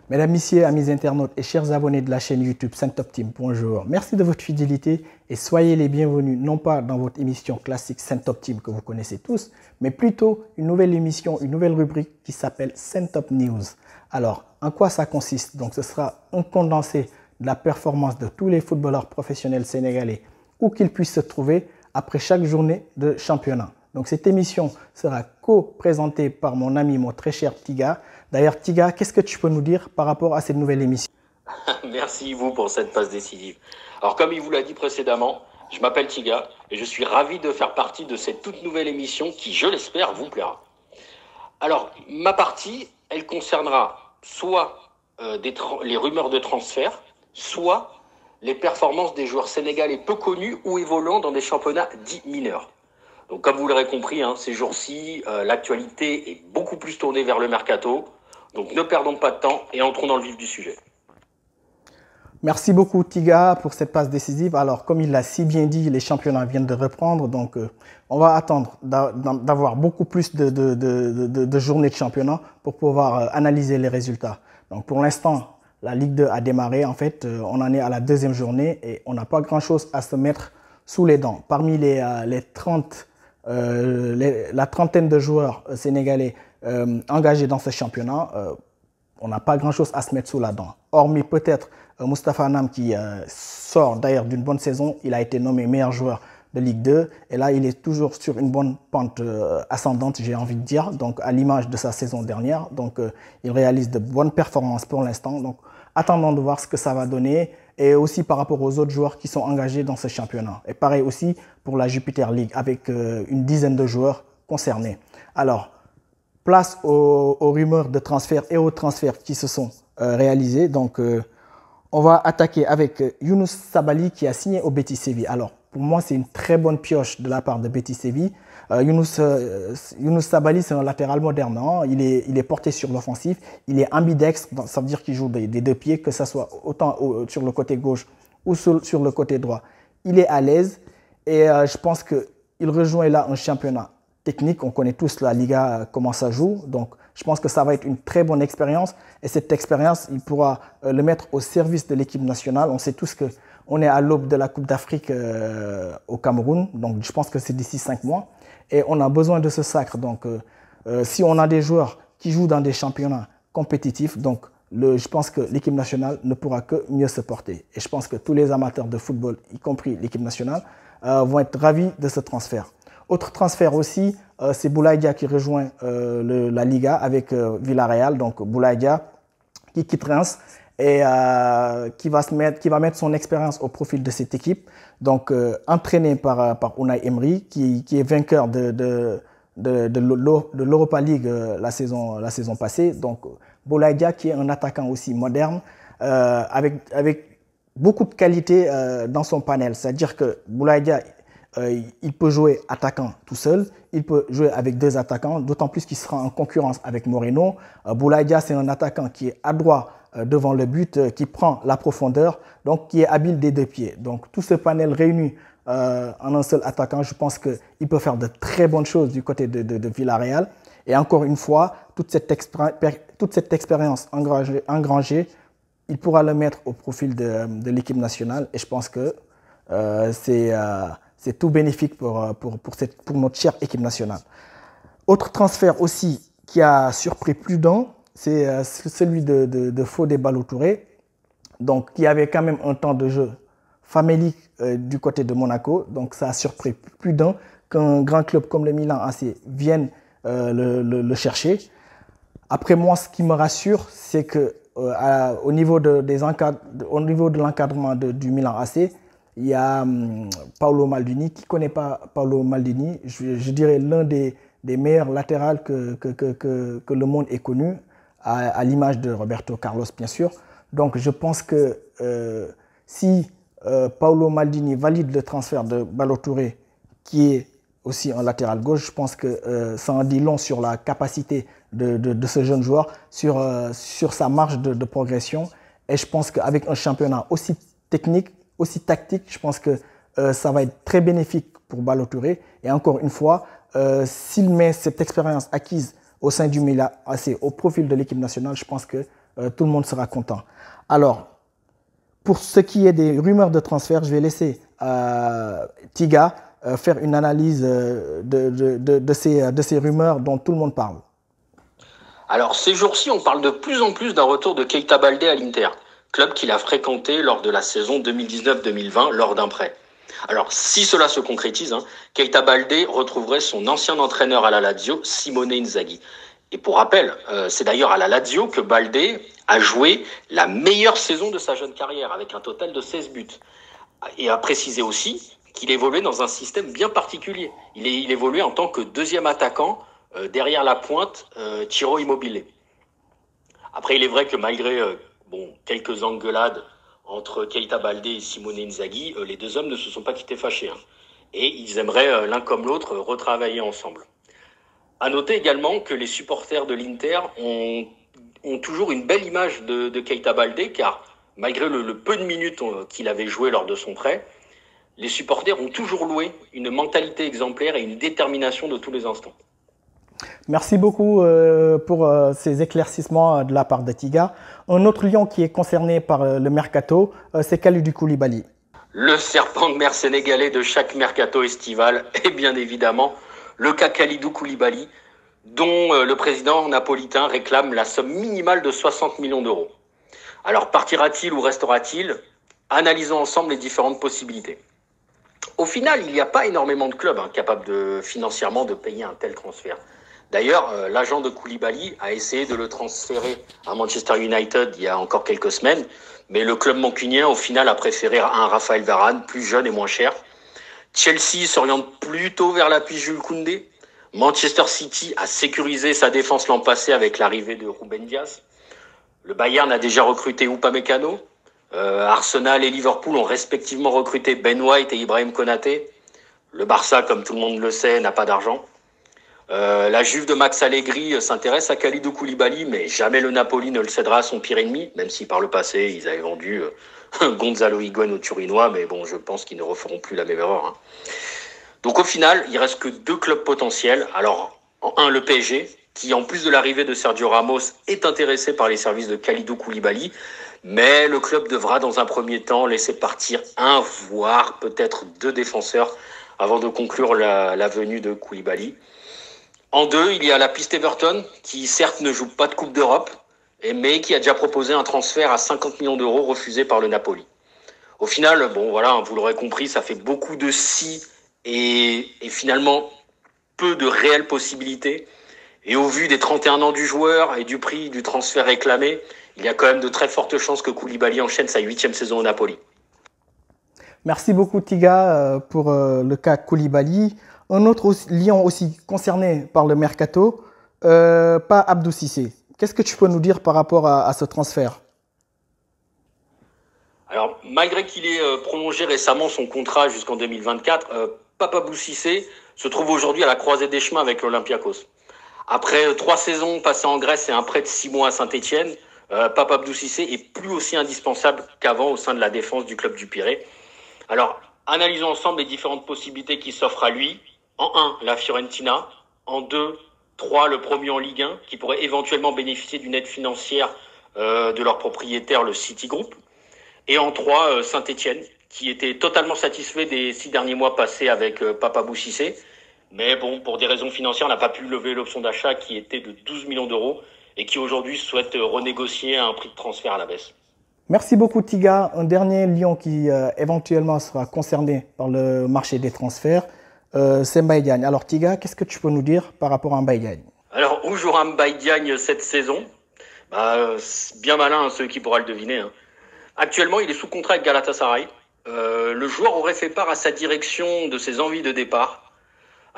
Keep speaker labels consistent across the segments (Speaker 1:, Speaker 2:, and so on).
Speaker 1: Mesdames, Messieurs, amis internautes et chers abonnés de la chaîne YouTube Saint-Top Team, bonjour. Merci de votre fidélité et soyez les bienvenus, non pas dans votre émission classique Saint-Top Team que vous connaissez tous, mais plutôt une nouvelle émission, une nouvelle rubrique qui s'appelle Saint-Top News. Alors, en quoi ça consiste? Donc, ce sera un condensé de la performance de tous les footballeurs professionnels sénégalais, où qu'ils puissent se trouver, après chaque journée de championnat. Donc, cette émission sera co-présentée par mon ami, mon très cher Tiga. D'ailleurs, Tiga, qu'est-ce que tu peux nous dire par rapport à cette nouvelle émission?
Speaker 2: Merci Yvou pour cette passe décisive. Alors comme il vous l'a dit précédemment, je m'appelle Tiga et je suis ravi de faire partie de cette toute nouvelle émission qui, je l'espère, vous plaira. Alors, ma partie, elle concernera soit les rumeurs de transfert, soit les performances des joueurs sénégalais peu connus ou évoluant dans des championnats dits mineurs. Donc comme vous l'aurez compris, ces jours-ci, l'actualité est beaucoup plus tournée vers le mercato. Donc ne perdons pas de temps et entrons dans le vif du sujet.
Speaker 1: Merci beaucoup Tiga pour cette passe décisive. Alors comme il l'a si bien dit, les championnats viennent de reprendre. Donc on va attendre d'avoir beaucoup plus de journées de championnat pour pouvoir analyser les résultats. Donc pour l'instant, la Ligue 2 a démarré. En fait, on en est à la deuxième journée et on n'a pas grand-chose à se mettre sous les dents. Parmi la trentaine de joueurs sénégalais engagés dans ce championnat, on n'a pas grand-chose à se mettre sous la dent. Hormis peut-être Moustapha Nam qui sort d'ailleurs d'une bonne saison. Il a été nommé meilleur joueur de Ligue 2 et là il est toujours sur une bonne pente ascendante, j'ai envie de dire, donc à l'image de sa saison dernière. Donc il réalise de bonnes performances pour l'instant. Donc attendons de voir ce que ça va donner et aussi par rapport aux autres joueurs qui sont engagés dans ce championnat. Et pareil aussi pour la Jupiter League avec une dizaine de joueurs concernés. Alors, place aux rumeurs de transfert et aux transferts qui se sont réalisés. Donc, on va attaquer avec Younous Sabaly qui a signé au Betis Séville. Alors, pour moi, c'est une très bonne pioche de la part de Betis Séville. Younous Sabaly, c'est un latéral moderne. Il est porté sur l'offensif. Il est ambidextre, ça veut dire qu'il joue des deux pieds, que ce soit autant sur le côté gauche ou sur le côté droit. Il est à l'aise et je pense qu'il rejoint là un championnat technique. On connaît tous la Liga, comment ça joue. Donc, je pense que ça va être une très bonne expérience. Et cette expérience, il pourra le mettre au service de l'équipe nationale. On sait tous qu'on est à l'aube de la Coupe d'Afrique au Cameroun. Donc, je pense que c'est d'ici 5 mois. Et on a besoin de ce sacre. Donc, si on a des joueurs qui jouent dans des championnats compétitifs, donc je pense que l'équipe nationale ne pourra que mieux se porter. Et je pense que tous les amateurs de football, y compris l'équipe nationale, vont être ravis de ce transfert. Autre transfert aussi, c'est Boulaye Dia qui rejoint la Liga avec Villarreal. Donc Boulaye Dia qui quitte Reims et qui va mettre son expérience au profil de cette équipe. Donc entraîné par Unai Emery qui est vainqueur de l'Europa League la saison passée. Donc Boulaye Dia qui est un attaquant aussi moderne avec beaucoup de qualité dans son panel. C'est-à-dire que Boulaye Dia, il peut jouer attaquant tout seul, il peut jouer avec deux attaquants, d'autant plus qu'il sera en concurrence avec Moreno. Boulaye Dia, c'est un attaquant qui est adroit devant le but, qui prend la profondeur, donc qui est habile des deux pieds. Donc tout ce panel réuni en un seul attaquant, je pense qu'il peut faire de très bonnes choses du côté de Villarreal. Et encore une fois, toute cette expérience engrangée, il pourra le mettre au profil de l'équipe nationale. Et je pense que c'est tout bénéfique pour notre chère équipe nationale. Autre transfert aussi qui a surpris plus d'un, c'est celui de Fodé Ballo-Touré, donc qui avait quand même un temps de jeu famélique du côté de Monaco. Donc ça a surpris plus d'un qu'un grand club comme le Milan AC vienne le chercher. Après moi, ce qui me rassure, c'est que au niveau de l'encadrement du Milan AC, il y a Paolo Maldini. Qui ne connaît pas Paolo Maldini? Je dirais l'un des meilleurs latérales que le monde ait connu, à l'image de Roberto Carlos, bien sûr. Donc, je pense que si Paolo Maldini valide le transfert de Ballo-Touré, qui est aussi un latéral gauche, je pense que ça en dit long sur la capacité de ce jeune joueur, sur sa marge de progression. Et je pense qu'avec un championnat aussi technique, aussi tactique, je pense que ça va être très bénéfique pour Ballo-Touré. Et encore une fois, s'il met cette expérience acquise au sein du Milan AC au profil de l'équipe nationale, je pense que tout le monde sera content. Alors, pour ce qui est des rumeurs de transfert, je vais laisser Tiga faire une analyse de ces rumeurs dont tout le monde parle.
Speaker 2: Alors, ces jours-ci, on parle de plus en plus d'un retour de Keita Baldé à l'Inter, club qu'il a fréquenté lors de la saison 2019-2020 lors d'un prêt. Alors, si cela se concrétise, Keita Baldé retrouverait son ancien entraîneur à la Lazio, Simone Inzaghi. Et pour rappel, c'est d'ailleurs à la Lazio que Baldé a joué la meilleure saison de sa jeune carrière, avec un total de 16 buts. Et à préciser aussi qu'il évoluait dans un système bien particulier. Il évoluait en tant que deuxième attaquant, derrière la pointe, Ciro Immobile. Après, il est vrai que malgré quelques engueulades entre Keita Baldé et Simone Inzaghi, les deux hommes ne se sont pas quittés fâchés. Et ils aimeraient l'un comme l'autre retravailler ensemble. À noter également que les supporters de l'Inter ont toujours une belle image de Keita Baldé, car malgré le peu de minutes qu'il avait joué lors de son prêt, les supporters ont toujours loué une mentalité exemplaire et une détermination de tous les instants.
Speaker 1: Merci beaucoup pour ces éclaircissements de la part de Tiga. Un autre lion qui est concerné par le mercato, c'est Kalidou Koulibaly.
Speaker 2: Le serpent de mer sénégalais de chaque mercato estival est bien évidemment le cas Kalidou Koulibaly, dont le président napolitain réclame la somme minimale de 60 millions d'euros. Alors partira-t-il ou restera-t-il? Analysons ensemble les différentes possibilités. Au final, il n'y a pas énormément de clubs capables financièrement de payer un tel transfert. D'ailleurs, l'agent de Koulibaly a essayé de le transférer à Manchester United il y a encore quelques semaines, mais le club mancunien, au final, a préféré un Raphaël Varane, plus jeune et moins cher. Chelsea s'oriente plutôt vers l'appui Jules Koundé. Manchester City a sécurisé sa défense l'an passé avec l'arrivée de Ruben Dias. Le Bayern a déjà recruté Upamecano. Arsenal et Liverpool ont respectivement recruté Ben White et Ibrahim Konaté. Le Barça, comme tout le monde le sait, n'a pas d'argent. La Juve de Max Allegri s'intéresse à Kalidou Koulibaly, mais jamais le Napoli ne le cédera à son pire ennemi, même si par le passé, ils avaient vendu Gonzalo Higuain aux Turinois, mais bon, je pense qu'ils ne referont plus la même erreur. Donc au final, il reste que deux clubs potentiels. Alors, en un, le PSG, qui en plus de l'arrivée de Sergio Ramos, est intéressé par les services de Kalidou Koulibaly, mais le club devra dans un premier temps laisser partir un, voire peut-être deux défenseurs avant de conclure la venue de Koulibaly. En deux, il y a la piste Everton, qui certes ne joue pas de Coupe d'Europe, mais qui a déjà proposé un transfert à 50 millions d'euros refusé par le Napoli. Au final, bon voilà, vous l'aurez compris, ça fait beaucoup de si et finalement peu de réelles possibilités. Et au vu des 31 ans du joueur et du prix du transfert réclamé, il y a quand même de très fortes chances que Koulibaly enchaîne sa 8e saison au Napoli.
Speaker 1: Merci beaucoup Tiga pour le cas Koulibaly. Un autre lion aussi concerné par le mercato, pas Abdou Cissé. Qu'est-ce que tu peux nous dire par rapport à ce transfert?
Speaker 2: Alors, malgré qu'il ait prolongé récemment son contrat jusqu'en 2024, Papabou Cissé se trouve aujourd'hui à la croisée des chemins avec l'Olympiakos. Après 3 saisons passées en Grèce et un prêt de 6 mois à Saint-Etienne, Papabou Cissé est plus aussi indispensable qu'avant au sein de la défense du club du Pirée. Alors, analysons ensemble les différentes possibilités qui s'offrent à lui. En 1, la Fiorentina. En 2, 3, le promu en Ligue 1, qui pourrait éventuellement bénéficier d'une aide financière de leur propriétaire, le City Group. Et en 3, Saint-Etienne, qui était totalement satisfait des 6 derniers mois passés avec Papabou Cissé. Mais bon, pour des raisons financières, n'a pas pu lever l'option d'achat qui était de 12 millions d'euros et qui aujourd'hui souhaite renégocier un prix de transfert à la baisse.
Speaker 1: Merci beaucoup Tiga. Un dernier lion qui éventuellement sera concerné par le marché des transferts, c'est Mbaye Diagne. Alors Tiga, qu'est-ce que tu peux nous dire par rapport à Mbaye Diagne?
Speaker 2: Alors, où jouera Mbaye Diagne cette saison? C'est bien malin ceux qui pourra le deviner. Actuellement, il est sous contrat avec Galatasaray. Le joueur aurait fait part à sa direction de ses envies de départ.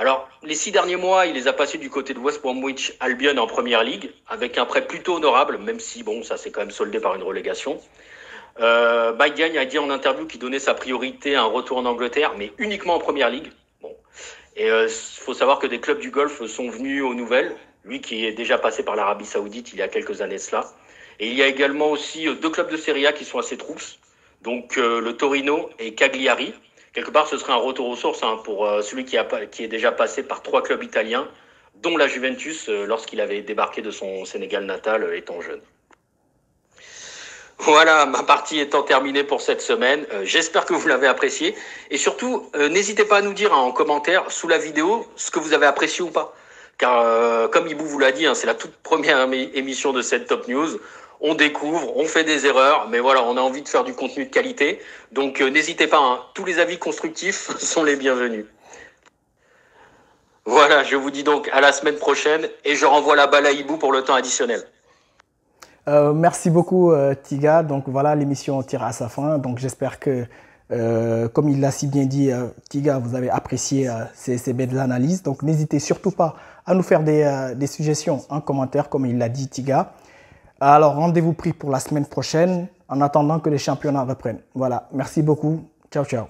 Speaker 2: Alors, les 6 derniers mois, il les a passés du côté de West Bromwich Albion en Première Ligue, avec un prêt plutôt honorable, même si, bon, ça s'est quand même soldé par une relégation. Mbaye Diagne a dit en interview qu'il donnait sa priorité à un retour en Angleterre, mais uniquement en Première Ligue. Bon. Et faut savoir que des clubs du Golfe sont venus aux nouvelles, lui qui est déjà passé par l'Arabie Saoudite il y a quelques années cela. Et il y a également aussi 2 clubs de Serie A qui sont à ses trousses, donc le Torino et Cagliari. Quelque part, ce serait un retour aux sources pour celui qui est déjà passé par 3 clubs italiens, dont la Juventus, lorsqu'il avait débarqué de son Sénégal natal étant jeune. Voilà, ma partie étant terminée pour cette semaine. J'espère que vous l'avez apprécié. Et surtout, n'hésitez pas à nous dire en commentaire sous la vidéo ce que vous avez apprécié ou pas. Car comme Ibou vous l'a dit, c'est la toute première émission de cette Top News. On découvre, on fait des erreurs, mais voilà, on a envie de faire du contenu de qualité. Donc n'hésitez pas, tous les avis constructifs sont les bienvenus. Voilà, je vous dis donc à la semaine prochaine et je renvoie la balle à Ibou pour le temps additionnel.
Speaker 1: Merci beaucoup Tiga. Donc voilà, l'émission tire à sa fin. Donc j'espère que, comme il l'a si bien dit, Tiga, vous avez apprécié ces belles analyses. Donc n'hésitez surtout pas à nous faire des suggestions en commentaire, comme il l'a dit Tiga. Alors rendez-vous pris pour la semaine prochaine, en attendant que les championnats reprennent. Voilà, merci beaucoup. Ciao, ciao.